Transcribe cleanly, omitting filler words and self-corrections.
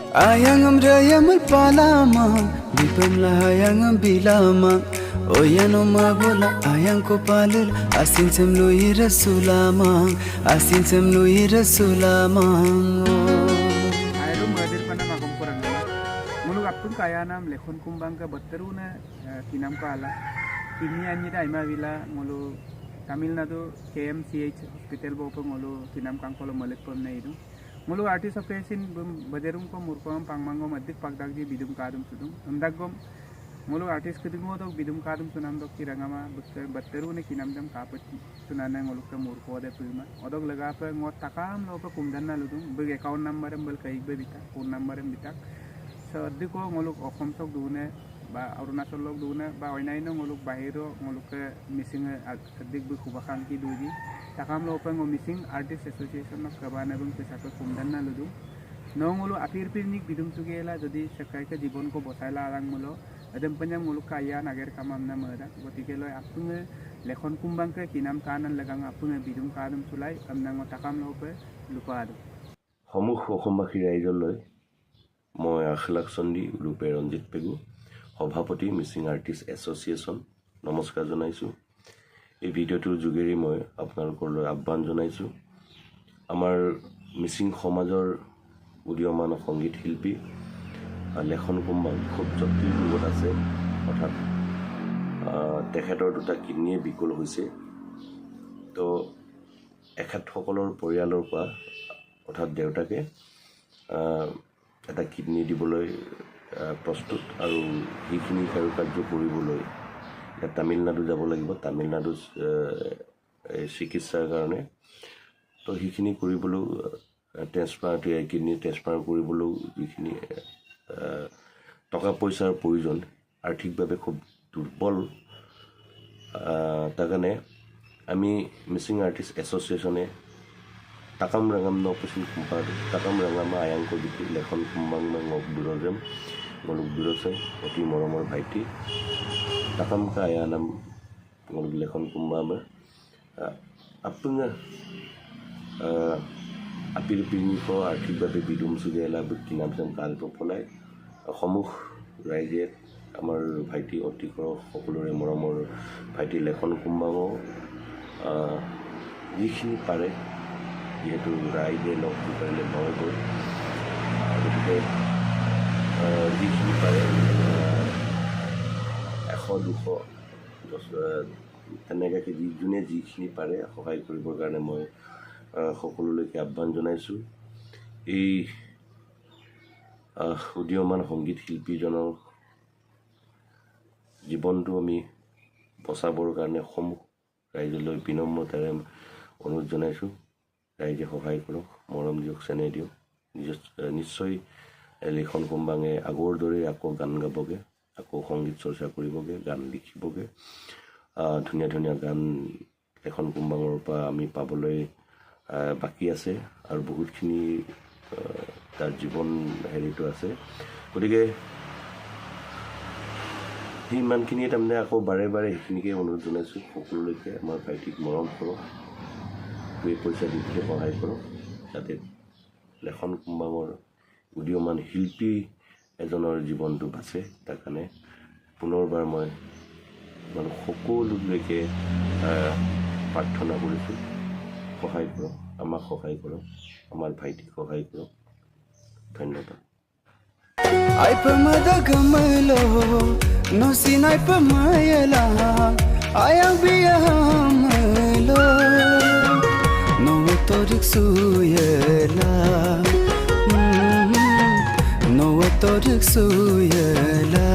Ayang rayamul palama Bipamla ayang bilama Oyano mabola ayang ko palil Asin semlu irasulama Asin semlu irasulama Ayro madir pana makumpuran Muluk apun kaya nam lekhon kumbang ka batteru na kinam ka ala Kini anyi da ima vila mulu Tamil Nadu KMCH hospital bopo mulu kinam kangkolo malik pom na idu Mulu artist of creation bajarum ko murkom pangmango madik pagdagji bidum kadum sudum amdagom mulu artist kedungo dok bidum kadum sunam dok kirangama batteru ne kinam dam kapet sunana mulu ka murko de pulma odok laga pa ngot takam lo pa kumdanna ludum big account number bal kaik be bitak phone number bitak so diko mulu okom tok dune ba arunachal lok dune ba oinaino mulu bahiro mulu ka missing adik bu kubakang ki duji takam lo pa missing artist association of kabana bung pesaka kumdanna ludum nongulu apir pirnik bidum sugela jodi sakai ka jibon ko bosaila arang mulo adem panyam mulu kaya nager kamam na mada gotike loy apunge lekhon kumbang ka kinam kanan lagang apunge bidum kadum sulai amnang takam lo pa lupado সমুখ অসমবাসী ৰাইজলৈ মই আখলাক চন্দী ৰূপে ৰঞ্জিত পেগু সভাপতি Mising artist association নমস্কাৰ জনাইছোঁ এই ভিডিঅ'টোৰ যোগেৰে মই আপোনালোকলৈ আহ্বান জনাইছোঁ আমাৰ মিচিং সমাজৰ উদীয়মান সংগীত শিল্পী লেখন কুম্বাং খুব জটিল ৰোগত আছে অৰ্থাৎ তেখেতৰ দুটা কিডনীয়ে বিকল হৈছে তো এখেতসকলৰ পৰিয়ালৰ পৰা অৰ্থাৎ দেউতাকে এটা কিডনী দিবলৈ প্ৰস্তুত আৰু সেইখিনি কাৰ্য কৰিবলৈ তামিলনাডু যাব লাগিব তামিলনাডু চিকিৎসাৰ কাৰণে তো সেইখিনি কৰিবলৈ ট্ৰেন্সফাৰ কিডনী ট্ৰেন্সফাৰ কৰিবলৈও যিখিনি টকা পইচাৰ প্ৰয়োজন আৰ্থিকভাৱে খুব দুৰ্বল তাৰ কাৰণে আমি মিচিং আৰ্টিষ্ট এছ'চিয়েশ্যনে Takam rangam no pesin kumpar, takam rangam ayang ko dikit lekhon kumbang ngok durojam, ngoluk durosem, oti moromor baiti, takam ka ayanam ngoluk lekhon kumbang apunga apir pini ko arthik babe bidum sugela bukinam sam kal to polai, সমুখ ৰাইজে আমাৰ ভাইটি অতি কৰ সকলোৰে মৰমৰ ভাইটি লেখন কুম্বাঙো যিখিনি পাৰে যিহেতু ৰাইজে লগ কৰিলে মই গৈ গতিকে যিখিনি পাৰে 100-200 তেনেকৈ যোনে যিখিনি পাৰে সহায় কৰিবৰ কাৰণে মই সকলোলৈকে আহ্বান জনাইছোঁ এই উদীয়মান সংগীত শিল্পীজনৰ জীৱনটো আমি বচাবৰ কাৰণে সমুখ ৰাইজলৈ বিনম্ৰতাৰে অনুৰোধ জনাইছোঁ ৰাইজে সহায় কৰক মৰম দিয়ক চেনেহ দিয়ক নিশ্চয় লেখন কুম্বাঙে আগৰ দৰে আকৌ গান গাবগে আকৌ সংগীত চৰ্চা কৰিবগে গান লিখিবগে ধুনীয়া ধুনীয়া গান লেখন কুম্বাঙৰ পৰা আমি পাবলৈ বাকী আছে আৰু বহুতখিনি তাৰ জীৱন হেৰিটো আছে গতিকে সিমানখিনিয়ে তাৰমানে আকৌ বাৰে বাৰে সেইখিনিকে অনুৰোধ জনাইছোঁ সকলোলৈকে আমাৰ ভাইটিক মৰম কৰক দুই পইচা দি দিলে সহায় কৰক যাতে লেখন কুম্বাঙৰ উদীয়মান শিল্পী এজনৰ জীৱনটো বাচে তাৰ কাৰণে পুনৰবাৰ মই মানে সকলোলৈকে প্ৰাৰ্থনা কৰিছোঁ সহায় কৰক আমাক সহায় কৰক আমাৰ ভাইটিক সহায় কৰক ধন্যবাদ Ay pamada gamalo no sinay pamayala ayang biyahamalo no torik suyela no torik suyela